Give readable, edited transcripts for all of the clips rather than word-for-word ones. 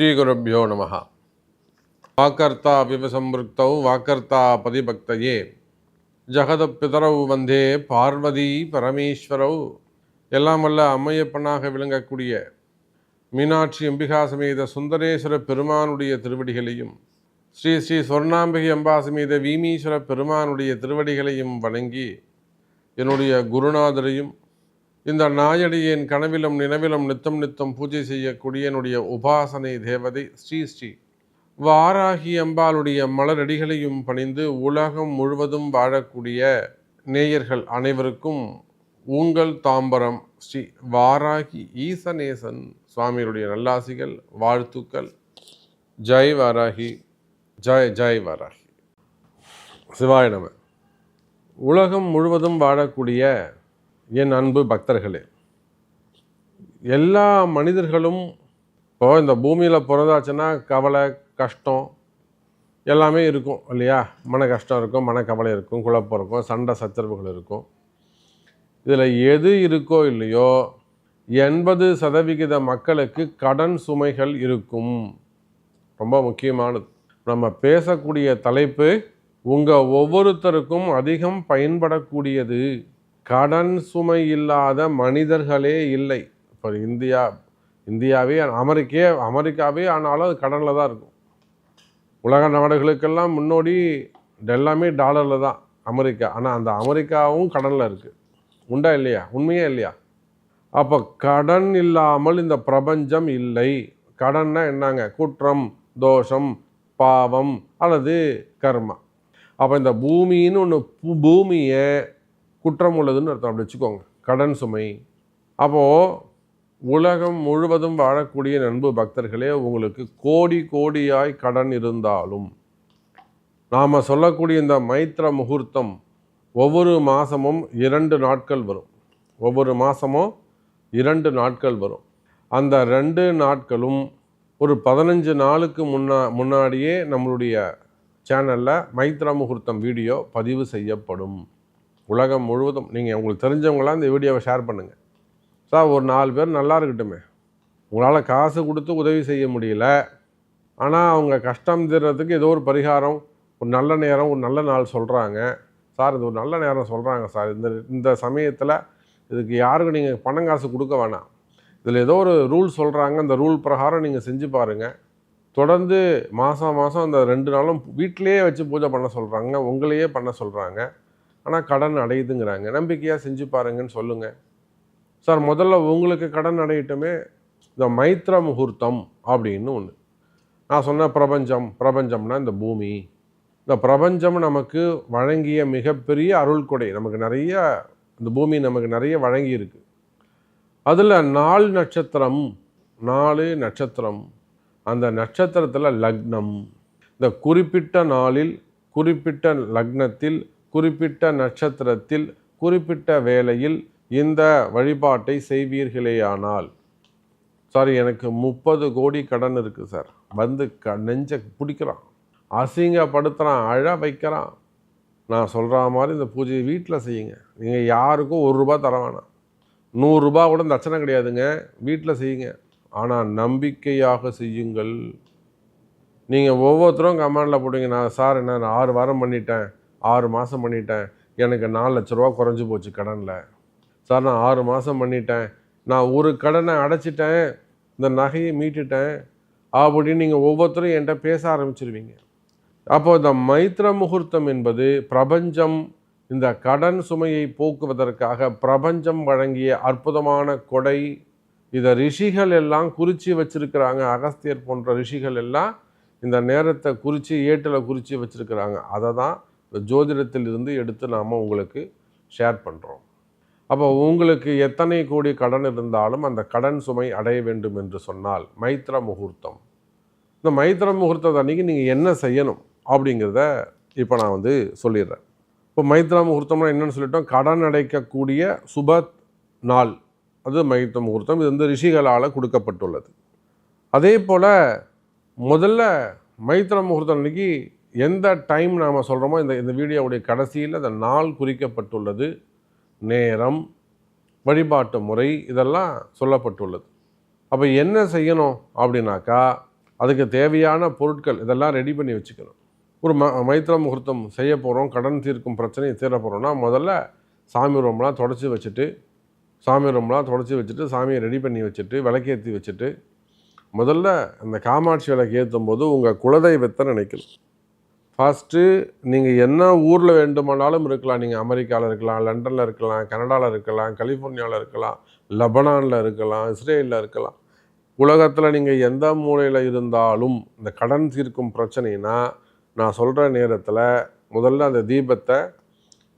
ஸ்ரீகுருப்யோ நமஹ. வாக்கர்த்தா விவசம்பிருக்தௌ வாக்கர்த்தா பதிபக்தயே ஜகதப்பிதரவு வந்தே பார்வதி பரமேஸ்வரௌ. எல்லாம் வல்ல அம்மையப்பனாக விளங்கக்கூடிய மீனாட்சி அம்பிகா சமேத சுந்தரேஸ்வர பெருமானுடைய திருவடிகளையும் ஸ்ரீ ஸ்ரீ சொர்ணாம்பிகை அம்பா சமேத வீமீஸ்வர பெருமானுடைய திருவடிகளையும் வணங்கி என்னுடைய குருநாதரையும் இந்த நாயடியின் கனவிலும் நினைவிலும் நித்தம் நித்தம் பூஜை செய்யக்கூடிய என்னுடைய உபாசனை தேவதை ஸ்ரீ ஸ்ரீ வாராகி அம்பாளுடைய மலரடிகளையும் பணிந்து உலகம் முழுவதும் வாழக்கூடிய நேயர்கள் அனைவருக்கும் உங்கள் தாம்பரம் ஸ்ரீ வாராகி ஈசநேசன் சுவாமியுடைய நல்லாசிகள் வாழ்த்துக்கள். ஜெய் வாராகி, ஜெய் ஜெய் வாராகி. சிவாய நம. உலகம் முழுவதும் வாழக்கூடிய என் அன்பு பக்தர்களே, எல்லா மனிதர்களும் இப்போ இந்த பூமியில் பிறந்தாச்சுன்னா கவலை கஷ்டம் எல்லாமே இருக்கும் இல்லையா? மன கஷ்டம் இருக்கும், மனக்கவலை இருக்கும், குழப்பம் இருக்கும், சண்டை சச்சரவுகள் இருக்கும். இதில் எது இருக்கோ இல்லையோ 80% மக்களுக்கு கடன் சுமைகள் இருக்கும். ரொம்ப முக்கியமானது. நம்ம பேசக்கூடிய தலைப்பு உங்கள் ஒவ்வொருத்தருக்கும் அதிகம் பயன்படக்கூடியது. கடன் சுமை இல்லாத மனிதர்களே இல்லை. இப்போ இந்தியாவே அமெரிக்காவே ஆனாலும் அது கடனில் தான் இருக்கும். உலக நாடுகளுக்கெல்லாம் முன்னோடி எல்லாமே டாலரில் தான் அமெரிக்கா. ஆனால் அந்த அமெரிக்காவும் கடனில் இருக்குது. உண்டா இல்லையா? உண்மையே இல்லையா? அப்போ கடன் இல்லாமல் இந்த பிரபஞ்சம் இல்லை. கடன்னா என்னங்க? குற்றம், தோஷம், பாவம் அல்லது கர்மா. அப்போ இந்த பூமின்னு ஒன்று, பூமியை குற்றம் உள்ளதுன்னு அர்த்தம். அப்படி வச்சுக்கோங்க, கடன் சுமை. அப்போது உலகம் முழுவதும் வாழக்கூடிய அன்பு பக்தர்களே, உங்களுக்கு கோடி கோடியாய் கடன் இருந்தாலும் நாம் சொல்லக்கூடிய இந்த மைத்திர முகூர்த்தம் ஒவ்வொரு மாதமும் 2 நாட்கள் வரும். ஒவ்வொரு மாதமும் 2 நாட்கள் வரும். அந்த 2 நாட்களும் ஒரு 15 நாளுக்கு முன்னாடியே நம்மளுடைய சேனலில் மைத்திர முகூர்த்தம் வீடியோ பதிவு செய்யப்படும். உலகம் முழுவதும் நீங்கள் உங்களுக்கு தெரிஞ்சவங்களாம் இந்த வீடியோவை ஷேர் பண்ணுங்கள். சார், ஒரு 4 பேர் நல்லா இருக்கட்டுமே. உங்களால் காசு கொடுத்து உதவி செய்ய முடியல, ஆனால் அவங்க கஷ்டம் தீர்றதுக்கு ஏதோ ஒரு பரிகாரம், ஒரு நல்ல நேரம், ஒரு நல்ல நாள் சொல்கிறாங்க. சார், இது ஒரு நல்ல நேரம் சொல்கிறாங்க சார், இந்த சமயத்தில் இதுக்கு யாருக்கும் நீங்கள் பணம் காசு கொடுக்க வேணாம், இதில் ஏதோ ஒரு ரூல் சொல்கிறாங்க, அந்த ரூல் பிரகாரம் நீங்கள் செஞ்சு பாருங்கள். தொடர்ந்து மாதம் அந்த 2 நாளும் வீட்டிலையே வச்சு பூஜை பண்ண சொல்கிறாங்க, உங்களையே பண்ண சொல்கிறாங்க. ஆனால் கடன் அடையுதுங்கிறாங்க. நம்பிக்கையாக செஞ்சு பாருங்கன்னு சொல்லுங்கள். சார், முதல்ல உங்களுக்கு கடன் அடையிட்டுமே. இந்த மைத்திர முகூர்த்தம் அப்படின்னு ஒன்று. நான் சொன்ன பிரபஞ்சம்னா இந்த பூமி. இந்த பிரபஞ்சம் நமக்கு வழங்கிய மிகப்பெரிய அருள் கொடை. நமக்கு நிறைய, இந்த பூமி நமக்கு நிறைய வழங்கி இருக்கு. அதில் 4 நட்சத்திரம். அந்த நட்சத்திரத்தில் லக்னம். இந்த குறிப்பிட்ட நாளில், குறிப்பிட்ட லக்னத்தில், குறிப்பிட்ட நட்சத்திரத்தில், குறிப்பிட்ட வேளையில் இந்த வழிபாட்டை செய்வீர்களேயானால், சாரி, எனக்கு 30 கோடி கடன் இருக்குது சார், வந்து நெஞ்ச பிடிக்கிறான், அசிங்கப்படுத்துகிறான், அழ வைக்கிறான். நான் சொல்கிற மாதிரி இந்த பூஜையை வீட்டில் செய்யுங்க. நீங்கள் யாருக்கும் 1 ரூபா தர வேணாம், 100 ரூபா கூட தட்சணை கிடையாதுங்க. வீட்டில் செய்யுங்க. ஆனால் நம்பிக்கையாக செய்யுங்கள். நீங்கள் ஒவ்வொருத்தரும் கமெண்டில் போடுங்க, நான் சார் என்ன 6 வாரம் பண்ணிட்டேன், 6 மாதம் பண்ணிட்டேன், எனக்கு 4 லட்ச ரூபா குறைஞ்சி போச்சு கடனில். சார், நான் 6 மாதம் பண்ணிட்டேன், நான் ஒரு கடனை அடைச்சிட்டேன், இந்த நகையை மீட்டுட்டேன் அப்படின்னு நீங்கள் ஒவ்வொருத்தரும் என்கிட்ட பேச ஆரம்பிச்சிருவீங்க. அப்போ இந்த மைத்திர முகூர்த்தம் என்பது பிரபஞ்சம் இந்த கடன் சுமையை போக்குவதற்காக பிரபஞ்சம் வழங்கிய அற்புதமான கொடை. இதை ரிஷிகள் எல்லாம் குறித்து வச்சிருக்கிறாங்க. அகஸ்தியர் போன்ற ரிஷிகள் எல்லாம் இந்த நேரத்தை குறித்து, ஏட்டில் குறித்து வச்சுருக்கிறாங்க. அதை தான் இந்த ஜோதிடத்தில் இருந்து எடுத்து நாம் உங்களுக்கு ஷேர் பண்ணுறோம். அப்போ உங்களுக்கு எத்தனை கோடி கடன் இருந்தாலும் அந்த கடன் சுமை அடைய வேண்டும் என்று சொன்னால் மைத்திர முகூர்த்தம். இந்த மைத்திர முகூர்த்தத்தை அன்றைக்கி நீங்கள் என்ன செய்யணும் அப்படிங்கிறத இப்போ நான் சொல்லிடுறேன். இப்போ மைத்திர முகூர்த்தம்னா என்னென்னு சொல்லிட்டோம். கடன் அடைக்கக்கூடிய சுப நாள், அது மைத்திர முகூர்த்தம். இது ரிஷிகளால் கொடுக்கப்பட்டுள்ளது. அதே போல் முதல்ல மைத்திர முகூர்த்தம் அன்றைக்கி எந்த டைம் நாம் சொல்கிறோமோ, இந்த வீடியோவுடைய கடைசியில் அந்த நாள் குறிக்கப்பட்டுள்ளது, நேரம், வழிபாட்டு முறை இதெல்லாம் சொல்லப்பட்டுள்ளது. அப்போ என்ன செய்யணும் அப்படின்னாக்கா, அதுக்கு தேவையான பொருட்கள் இதெல்லாம் ரெடி பண்ணி வச்சுக்கணும். ஒரு மைத்திர முகூர்த்தம் செய்ய போகிறோம், கடன் தீர்க்கும் பிரச்சனையை தீர போகிறோம்னா முதல்ல சாமி ரூம்லாம் தொடச்சி வச்சுட்டு சாமியை ரெடி பண்ணி வச்சுட்டு விளக்கேற்றி வச்சுட்டு முதல்ல அந்த காமாட்சி விளக்கு ஏற்றும் போது உங்கள் குலதெய்வத்தை நினைக்கணும். ஃபஸ்ட்டு நீங்கள் என்ன ஊரில் வேண்டுமானாலும் இருக்கலாம். நீங்கள் அமெரிக்காவில் இருக்கலாம், லண்டனில் இருக்கலாம், கனடாவில் இருக்கலாம், கலிஃபோர்னியாவில் இருக்கலாம், லெபனானில் இருக்கலாம், இஸ்ரேலில் இருக்கலாம். உலகத்தில் நீங்கள் எந்த மூலையில் இருந்தாலும் இந்த கடன் தீர்க்கும் பிரச்சனைனா நான் சொல்கிற நேரத்தில் முதல்ல அந்த தீபத்தை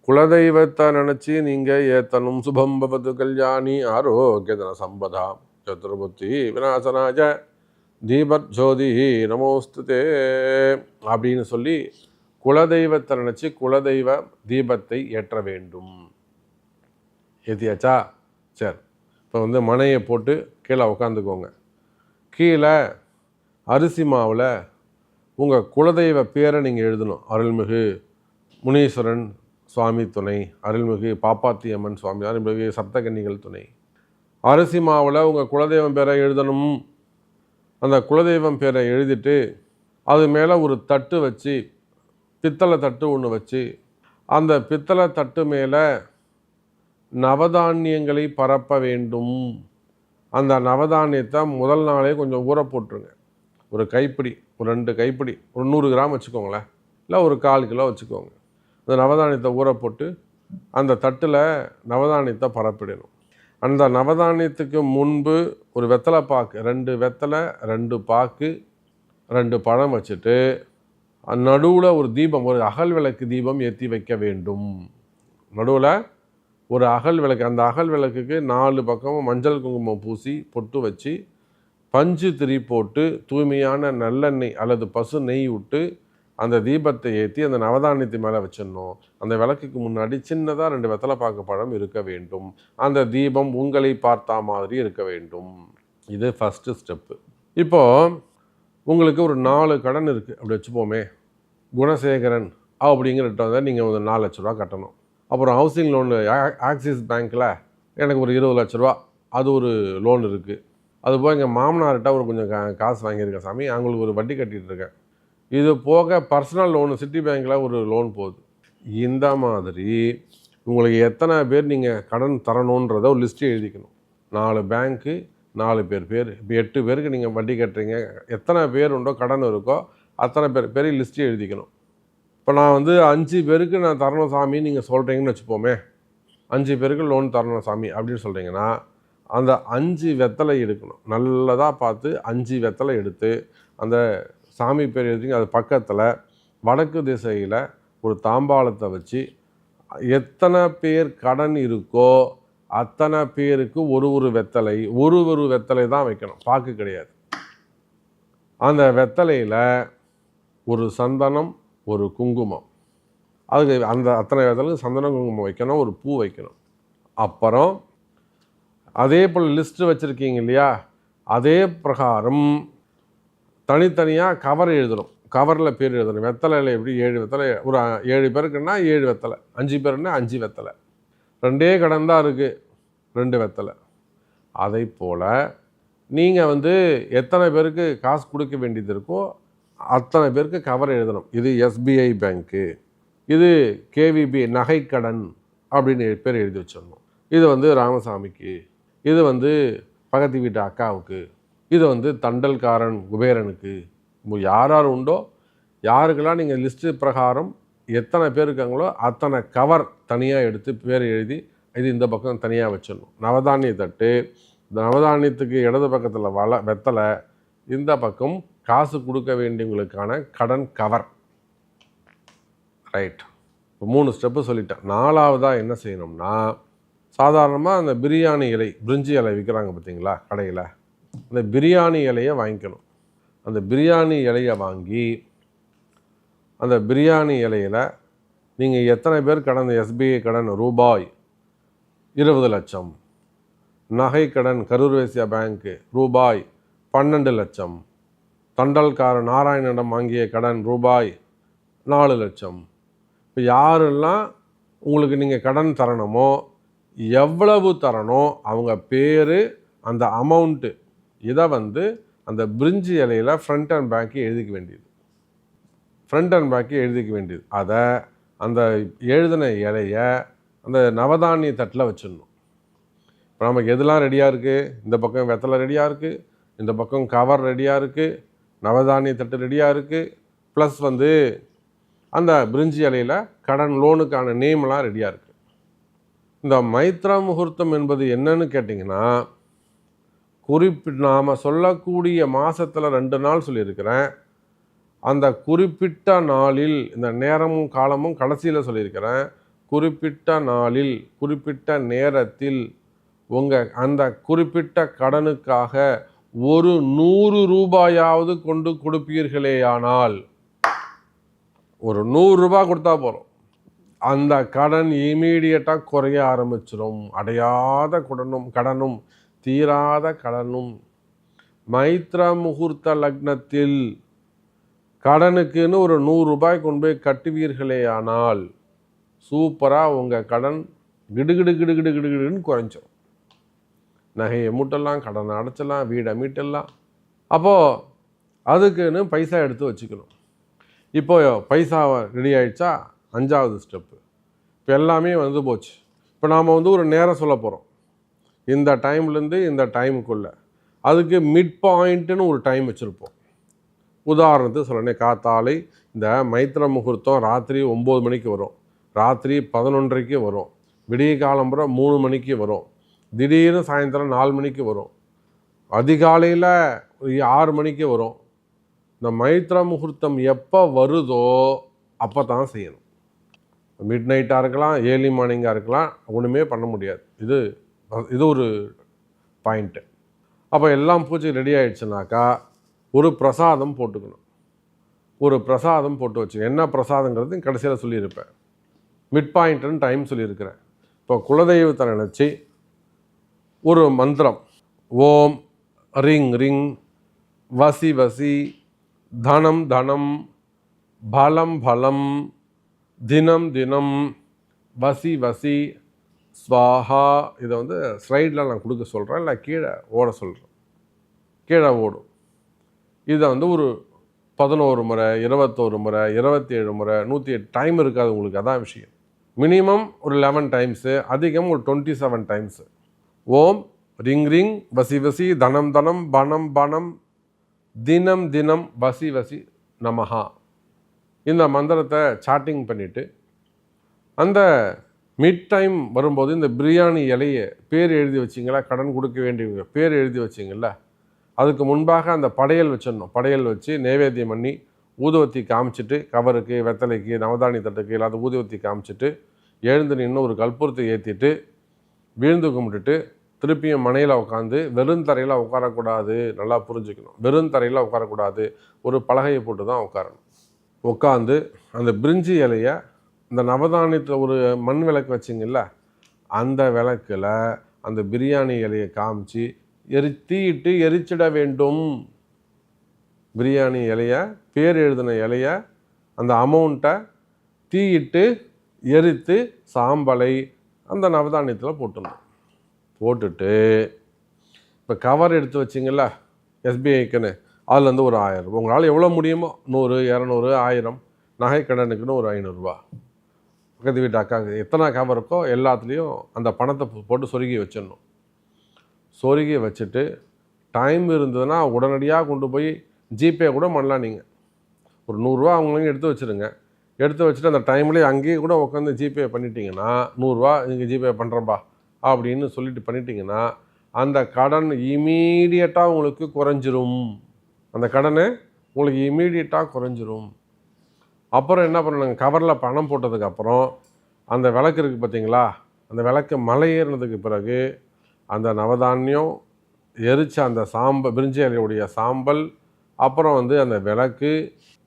குலதெய்வத்தை நினச்சி நீங்கள் ஏத்தனும். சுபம் பவது கல்யாணி ஆரோக்கியதன சம்பதா சதுர்புத்தி விநாசனாஜ தீபஜோதி நமோஸ்துதே அப்படின்னு சொல்லி குலதெய்வத்தை நினச்சி குலதெய்வ தீபத்தை ஏற்ற வேண்டும். ஏற்றியாச்சா? சரி, இப்போ மனையை போட்டு கீழே உட்காந்துக்கோங்க. கீழே அரிசி மாவில் உங்கள் குலதெய்வ பேரை நீங்கள் எழுதணும். அருள்மிகு முனீஸ்வரன் சுவாமி துணை, அருள்மிகு பாப்பாத்தி அம்மன் சுவாமி, அருள்மிகு சப்தகன்னிகள் துணை. அரிசி மாவில் உங்கள் குலதெய்வம் பேரை எழுதணும். அந்த குலதெய்வம் பேரை எழுதிட்டு அது மேலே ஒரு தட்டு வச்சு, பித்தளை தட்டு ஒன்று வச்சு, அந்த பித்தளை தட்டு மேலே நவதானியங்களை பரப்ப வேண்டும். அந்த நவதானியத்தை முதல் நாளே கொஞ்சம் ஊற போட்டுருங்க. ஒரு கைப்பிடி, ஒரு 2 கைப்பிடி, ஒரு 100 கிராம் வச்சுக்கோங்களேன், இல்லை ஒரு 1/4 கிலோ வச்சுக்கோங்க. அந்த நவதானியத்தை ஊற போட்டு அந்த தட்டில் நவதானியத்தை பரப்பிடணும். அந்த நவதானியத்துக்கு முன்பு ஒரு வெத்தலை பாக்கு, 2 வெத்தலை, 2 பாக்கு, 2 பழம் வச்சுட்டு நடுவில் ஒரு தீபம், ஒரு அகல் விளக்கு தீபம் ஏற்றி வைக்க வேண்டும். நடுவில் ஒரு அகல் விளக்கு, அந்த அகல் விளக்குக்கு 4 பக்கமும் மஞ்சள் குங்குமம் பூசி பொட்டு வச்சு பஞ்சு திரி போட்டு தூய்மையான நல்லெண்ணெய் அல்லது பசு நெய் விட்டு அந்த தீபத்தை ஏற்றி அந்த நவதானியத்தை மேலே வச்சிடணும். அந்த விளக்குக்கு முன்னாடி சின்னதாக 2 வெத்தலை பாக்கு பழம் இருக்க வேண்டும். அந்த தீபம் உங்களை பார்த்தா மாதிரி இருக்க வேண்டும். இது ஃபஸ்ட்டு ஸ்டெப்பு. இப்போது உங்களுக்கு ஒரு 4 கடன் இருக்குது அப்படி வச்சுப்போமே. குணசேகரன் அப்படிங்கிறட்ட வந்து நீங்கள் ஒரு 4 லட்ச ரூபா கட்டணும். அப்புறம் ஹவுசிங் லோனு ஆக்சிஸ் பேங்க்கில் எனக்கு ஒரு 20 லட்ச ரூபா அது ஒரு லோன் இருக்குது. அதுபோல் எங்கள் மாமனார்கிட்ட ஒரு கொஞ்சம் காசு வாங்கியிருக்கேன் சாமி, அவங்களுக்கு ஒரு வட்டி கட்டிகிட்ருக்கேன். இது போக பர்சனல் லோனு சிட்டி பேங்க்கில் ஒரு லோன் போகுது. இந்த மாதிரி உங்களுக்கு எத்தனை பேர் நீங்கள் கடன் தரணுன்றத ஒரு லிஸ்ட்டு எழுதிக்கணும். 4 பேங்க்கு, 4 பேர், இப்போ 8 பேருக்கு நீங்கள் வட்டி கட்டுறீங்க. எத்தனை பேர் உண்டோ கடன் இருக்கோ அத்தனை பேரையும் லிஸ்ட்டு எழுதிக்கணும். இப்போ நான் வந்து 5 பேருக்கு நான் தரணும் சாமி நீங்கள் சொல்கிறீங்கன்னு வச்சுப்போமே. 5 பேருக்கு லோன் தரணும் சாமி அப்படின்னு சொல்கிறீங்கன்னா அந்த 5 வெத்தலை எடுக்கணும். நல்லதாக பார்த்து 5 வெத்தலை எடுத்து அந்த சாமி பேர் எழுதிங்க. அது பக்கத்தில் வடக்கு திசையில் ஒரு தாம்பாளத்தை வச்சு எத்தனை பேர் கடன் இருக்கோ அத்தனை பேருக்கு ஒரு வெத்தலை தான் வைக்கணும், பாக்கு கிடையாது. அந்த வெத்தலையில் ஒரு சந்தனம், ஒரு குங்குமம், அதுக்கு அந்த அத்தனை வெத்தலைக்கு சந்தனம் குங்குமம் வைக்கணும், ஒரு பூ வைக்கணும். அப்புறம் அதே போல் லிஸ்ட்டு வச்சுருக்கீங்க இல்லையா, அதே பிரகாரம் தனித்தனியாக கவர் எழுதணும். கவரில் பேர் எழுதணும். வெத்தலையில் எப்படி 7 வெத்தலை, ஒரு 7 பேருக்குன்னா 7 வெத்தலை, 5 பேருன்னா 5 வெத்தலை, 2 கடன் தான் இருக்குது, 2 வெத்தலை. அதை போல் நீங்கள் வந்து எத்தனை பேருக்கு காசு கொடுக்க வேண்டியது இருக்கோ அத்தனை பேருக்கு கவர் எழுதணும். இது எஸ்பிஐ பேங்க்கு, இது கேவிபி நகைக்கடன் அப்படின்னு பேர் எழுதி வச்சிடணும். இது வந்து ராமசாமிக்கு, இது வந்து பக்கத்து வீட்டு அக்காவுக்கு, இது வந்து தண்டல்காரன் குபேரனுக்கு. யார் உண்டோ யாருக்கெல்லாம் நீங்கள் லிஸ்ட்டு பிரகாரம் எத்தனை பேர் இருக்காங்களோ அத்தனை கவர் தனியாக எடுத்து பேர் எழுதி இது இந்த பக்கம் தனியாக வச்சிடணும். நவதானிய தட்டு, இந்த நவதானியத்துக்கு இடது பக்கத்தில் வெத்தலை, இந்த பக்கம் காசு கொடுக்க வேண்டியவங்களுக்கான கடன் கவர். ரைட், இப்போ 3 ஸ்டெப்பு சொல்லிட்டேன். 4வதாக என்ன செய்யணும்னா, சாதாரணமாக அந்த பிரியாணி இலை, பிரிஞ்சி இலை விற்கிறாங்க பார்த்தீங்களா கடையில், அந்த பிரியாணி இலையை வாங்கிக்கணும். அந்த பிரியாணி இலையை வாங்கி அந்த பிரியாணி இலையில் நீங்கள் எத்தனை பேர் கடன், எஸ்பிஐ கடன் ரூபாய் 20 லட்சம், நகை கடன் கரூர் வைஸ்யா பேங்க்கு ரூபாய் 12 லட்சம், தண்டல்காரன் நாராயணனிடம் வாங்கிய கடன் ரூபாய் 4 லட்சம். இப்போ யாரெல்லாம் உங்களுக்கு நீங்கள் கடன் தரணுமோ எவ்வளவு தரணும் அவங்க பேர், அந்த அமௌண்ட்டு, இதை வந்து அந்த பிரிஞ்சி இலையில் ஃப்ரண்ட் அண்ட் பேக்கு எழுதிக்க வேண்டியது. ஃப்ரண்ட் அண்ட் பேக்கு எழுதிக்க வேண்டியது. அதை அந்த எழுதின இலையை அந்த நவதானிய தட்டில் வச்சிடணும். இப்போ நமக்கு எதெல்லாம் ரெடியாக இருக்குது? இந்த பக்கம் வெத்தலை ரெடியாக இருக்குது, இந்த பக்கம் கவர் ரெடியாக இருக்குது, நவதானிய தட்டு ரெடியாக இருக்குது, ப்ளஸ் அந்த பிரிஞ்சி இலையில் கடன் லோனுக்கான நேம்லாம் ரெடியாக இருக்குது. இந்த மைத்ரா முகூர்த்தம் என்பது என்னன்னு கேட்டிங்கன்னா, நாம் சொல்லக்கூடிய மாதத்தில் 2 நாள் சொல்லியிருக்கிறேன். அந்த குறிப்பிட்ட நாளில், இந்த நேரமும் காலமும் கடைசியில் சொல்லியிருக்கிறேன், குறிப்பிட்ட நாளில் குறிப்பிட்ட நேரத்தில் அந்த குறிப்பிட்ட கடனுக்காக ஒரு 100 ரூபாயாவது கொண்டு கொடுப்பீர்களேயானால், ஒரு 100 ரூபாய் கொடுத்தா போகிறோம், அந்த கடன் இமீடியட்டாக குறைய ஆரம்பிச்சிடும். அடையாத கடனும் தீராத கடனும். மைத்ரா முகூர்த்த லக்னத்தில் கடனுக்குன்னு ஒரு 100 ரூபாய் கொண்டு போய் கட்டுவீர்களே ஆனால் சூப்பராக உங்கள் கடன் கிடுகிடுன்னு குறைஞ்சிடும். நகையை மூட்டலாம், கடனை அடைச்சலாம், வீடை மீட்டலாம். அப்போது அதுக்குன்னு பைசா எடுத்து வச்சுக்கணும். இப்போ பைசா ரெடி ஆகிடுச்சா? 5வது ஸ்டெப்பு. இப்போ எல்லாமே போச்சு. இப்போ நாம் ஒரு நேரம் சொல்ல போகிறோம். இந்த டைம்லேருந்து இந்த டைமுக்குள்ளே, அதுக்கு மிட் பாயிண்ட்டுன்னு ஒரு டைம் வச்சுருப்போம். உதாரணத்துக்கு சொல்லணே, காத்தாலை இந்த மைத்ர முகூர்த்தம் ராத்திரி 9 மணிக்கு வரும், ராத்திரி 11:30க்கு வரும், விடிய காலம்புற 3 மணிக்கு வரும், திடீர்னு சாயந்தரம் 4 மணிக்கு வரும், அதிகாலையில் 6 மணிக்கு வரும். இந்த மைத்ர முகூர்த்தம் எப்போ வருதோ அப்போ தான் செய்யணும். மிட் நைட்டாக இருக்கலாம், ஏர்லி மார்னிங்காக இருக்கலாம், ஒன்றுமே பண்ண முடியாது. இது ஒரு பாயிண்ட்டு. அப்போ எல்லாம் பூஜை ரெடி ஆகிடுச்சுனாக்கா ஒரு பிரசாதம் போட்டுக்கணும். ஒரு பிரசாதம் போட்டு வச்சுக்கணும். என்ன பிரசாதங்கிறது கடைசியில் சொல்லியிருப்பேன். மிட் பாயிண்ட்டுன்னு டைம் சொல்லியிருக்கிறேன். இப்போ குலதெய்வத்தை நினச்சி ஒரு மந்திரம், ஓம் ரிங் ரிங் வசி வசி தனம் தனம் பலம் பலம் தினம் தினம் வசி வசி ஸ்வாஹா. இதை ஸ்லைடில் நான் கொடுக்க சொல்கிறேன், இல்லை கீழே ஓட சொல்கிறேன். கீழே ஓடும். இதை ஒரு 11 முறை, 21 முறை, 27 முறை, 108 டைம் இருக்காது உங்களுக்கு. அதான் விஷயம். மினிமம் ஒரு 11 டைம்ஸு, அதிகம் ஒரு 27 டைம்ஸு. ஓம் ரிங் ரிங் வசி வசி தனம் தனம் பணம் பணம் தினம் தினம் வசி வசி நமஹா. இந்த மந்திரத்தை சாட்டிங் பண்ணிவிட்டு அந்த மிட் டைம் வரும்போது இந்த பிரியாணி இலையை பேர் எழுதி வச்சிங்களா, கடன் கொடுக்க வேண்டியவங்க பேர் எழுதி வச்சிங்களா, அதுக்கு முன்பாக அந்த படையல் வச்சிடணும். படையல் வச்சு நைவேத்தியம் பண்ணி ஊதுவத்தி காமிச்சிட்டு, கவருக்கு, வெத்தலைக்கு, நவதானி தட்டுக்கு இல்லாத ஊதுவத்தி காமிச்சிட்டு எழுந்து நின்று ஒரு கற்பூரத்தை ஏற்றிட்டு வீழ்ந்து கும்பிட்டுட்டு திருப்பியும் மனையில் உட்காந்து, வெறும் தரையில் உட்காரக்கூடாது. நல்லா புரிஞ்சுக்கணும், வெறும் தரையில் உட்காரக்கூடாது. ஒரு பலகையை போட்டு தான் உட்காரணும். உட்காந்து அந்த பிரிஞ்சி இலையை, இந்த நவதானியத்தில் ஒரு மண் விளக்கு வச்சிங்கல்ல, அந்த விளக்கில் அந்த பிரியாணி இலையை காமிச்சு தீயிட்டு எரிச்சிட வேண்டும். பிரியாணி இலையை, பேர் எழுதின இலையை, அந்த அமௌண்ட்டை தீயிட்டு எரித்து சாம்பலை அந்த நவதானியத்தில் போட்டுடணும். போட்டுட்டு இப்போ கவர் எடுத்து வச்சிங்கள எஸ்பிஐக்குன்னு, அதுலேருந்து ஒரு 1000 ரூபா உங்களால் எவ்வளோ முடியுமோ, 100, 200, 1000, நகை கடனுக்குன்னு ஒரு 500 ரூபா. பக்கத்து வீட்டு அக்காவுக்கு எத்தனை கவர் இருக்கோ எல்லாத்துலேயும் அந்த பணத்தை போட்டு சொருகி வச்சிடணும். சொருகி வச்சுட்டு டைம் இருந்ததுன்னா உடனடியாக கொண்டு போய் ஜிபே கூட பண்ணலாம். நீங்கள் ஒரு 100 ரூபா அவங்களையும் எடுத்து வச்சுருங்க. எடுத்து வச்சுட்டு அந்த டைம்லேயே அங்கேயே கூட உட்காந்து ஜிபே பண்ணிட்டீங்கன்னா, 100 ரூபா நீங்கள் ஜிபே பண்ணுறப்பா அப்படின்னு சொல்லிட்டு பண்ணிட்டீங்கன்னா, அந்த கடன் இமீடியட்டாக உங்களுக்கு குறைஞ்சிரும். அந்த கடனை உங்களுக்கு இமீடியட்டாக குறைஞ்சிரும். அப்புறம் என்ன பண்ணணுங்க, கவரில் பணம் போட்டதுக்கப்புறம் அந்த விளக்கு இருக்குது பார்த்தீங்களா, அந்த விளக்கு மலை ஏறினதுக்கு பிறகு அந்த நவதானியம் எரிச்ச அந்த பிரிஞ்சி இலையுடைய சாம்பல், அப்புறம் அந்த விளக்கு,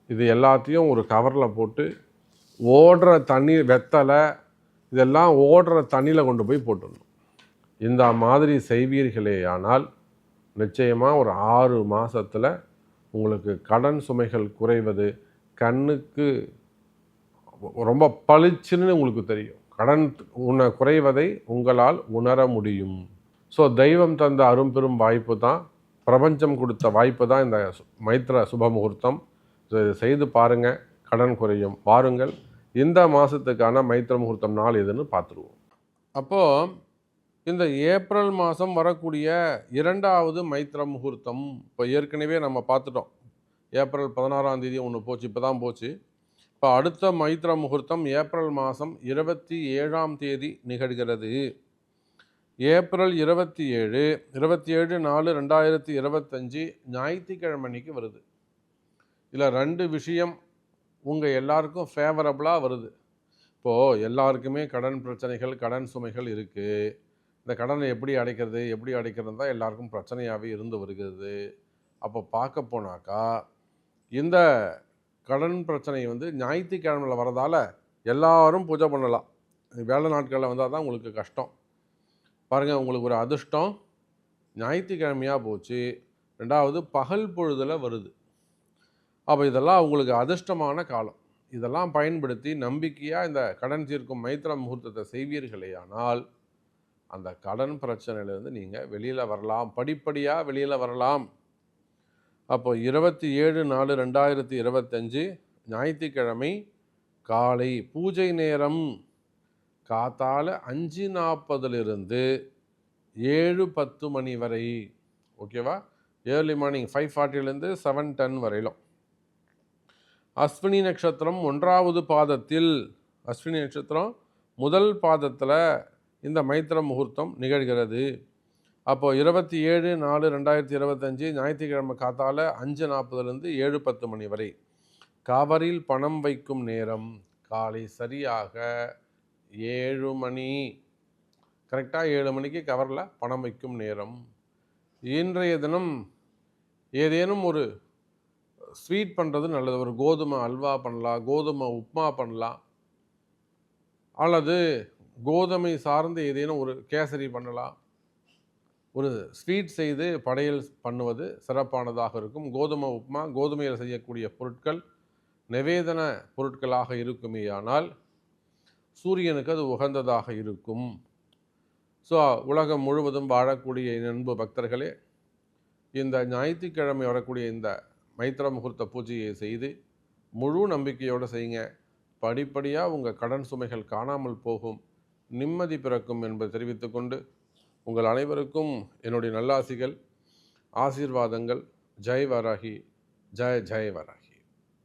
இது எல்லாத்தையும் ஒரு கவரில் போட்டு ஓடுற தண்ணி, வெத்தலை, இதெல்லாம் ஓடுற தண்ணியில் கொண்டு போய் போட்டுடணும். இந்த மாதிரி செய்வீர்களே ஆனால் நிச்சயமாக ஒரு 6 மாதத்தில் உங்களுக்கு கடன் சுமைகள் குறைவது கண்ணுக்கு ரொம்ப பளிச்சுன்னு உங்களுக்கு தெரியும். கடன் குறைவதை உங்களால் உணர முடியும். ஸோ தெய்வம் தந்த அரும்பெரும் வாய்ப்பு தான் பிரபஞ்சம் கொடுத்த வாய்ப்பு தான் இந்த மைத்திர சுப முகூர்த்தம். இதை செய்து பாருங்கள், கடன் குறையும். வாருங்கள், இந்த மாதத்துக்கான மைத்திர முகூர்த்தம் நாள் எதுன்னு பார்த்துருவோம். அப்போது இந்த ஏப்ரல் மாதம் வரக்கூடிய 2வது மைத்திர முகூர்த்தம் இப்போ ஏற்கனவே நம்ம பார்த்துட்டோம். ஏப்ரல் 16ஆம் தேதி ஒன்று போச்சு, இப்போ தான் போச்சு. இப்போ அடுத்த மைத்திர முகூர்த்தம் ஏப்ரல் மாதம் 27ஆம் தேதி நிகழ்கிறது. ஏப்ரல் 27 27/4/2025 ஞாயிற்றுக்கிழமைக்கு வருது. இதில் 2 விஷயம் உங்கள் எல்லாருக்கும் ஃபேவரபுளாக வருது. இப்போது எல்லாருக்குமே கடன் பிரச்சனைகள், கடன் சுமைகள் இருக்குது. இந்த கடனை எப்படி அடைக்கிறது தான் எல்லாருக்கும் பிரச்சனையாகவே இருந்து வருகிறது. அப்போ பார்க்க போனாக்கா இந்த கடன் பிரச்சனை ஞாயிற்றுக்கிழமையில் வரதால் எல்லாரும் பூஜை பண்ணலாம். வேலை நாட்களில் வந்தால் தான் உங்களுக்கு கஷ்டம். பாருங்கள், உங்களுக்கு ஒரு அதிர்ஷ்டம் ஞாயிற்றுக்கிழமையாக போச்சு. 2வது பகல் பொழுதில் வருது. அப்போ இதெல்லாம் உங்களுக்கு அதிர்ஷ்டமான காலம். இதெல்லாம் பயன்படுத்தி நம்பிக்கையாக இந்த கடன் தீர்க்கும் மைத்திர முகூர்த்தத்தை செய்வீர்களேயானால் அந்த கடன் பிரச்சனையிலேருந்து நீங்கள் வெளியில் வரலாம், படிப்படியாக வெளியில் வரலாம். அப்போ 27/4/2025 ஞாயிற்றுக்கிழமை காலை பூஜை நேரம் காத்தால 5:40 7:10 மணி வரை. ஓகேவா? ஏர்லி மார்னிங் 5:40 7:10 வரையிலும். அஸ்வினி நட்சத்திரம் 1வது பாதத்தில், அஸ்வினி நட்சத்திரம் முதல் பாதத்தில் இந்த மைத்திர முகூர்த்தம் நிகழ்கிறது. அப்போது 27/4/2025 ஞாயிற்றுக்கிழமை காத்தால 5:40 7:10 மணி வரை. கவரில் பணம் வைக்கும் நேரம் காலை சரியாக 7 மணி. கரெக்டாக 7 மணிக்கு கவரில் பணம் வைக்கும் நேரம். இன்றைய தினம் ஏதேனும் ஒரு ஸ்வீட் பண்ணுறது நல்லது. ஒரு கோதுமை அல்வா பண்ணலாம், கோதுமை உப்மா பண்ணலாம், அல்லது கோதுமை சார்ந்து ஏதேனும் ஒரு கேசரி பண்ணலாம். ஒரு ஸ்வீட் செய்து படையல் பண்ணுவது சிறப்பானதாக இருக்கும். கோதுமை உப்மா, கோதுமையில் செய்யக்கூடிய பொருட்கள் நிவேதன பொருட்களாக இருக்குமேயானால் சூரியனுக்கு அது உகந்ததாக இருக்கும். ஸோ உலகம் முழுவதும் வாழக்கூடிய அன்பு பக்தர்களே, இந்த ஞாயிற்றுக்கிழமை வரக்கூடிய இந்த மைத்திர முகூர்த்த பூஜையை செய்து முழு நம்பிக்கையோடு செய்யுங்க. படிப்படியாக உங்கள் கடன் சுமைகள் காணாமல் போகும், நிம்மதி பிறக்கும் என்பதை தெரிவித்துக்கொண்டு உங்கள் அனைவருக்கும் என்னுடைய நல்லாசிகள், ஆசீர்வாதங்கள். ஜெய் வராகி, ஜெய் ஜெய் வராகி.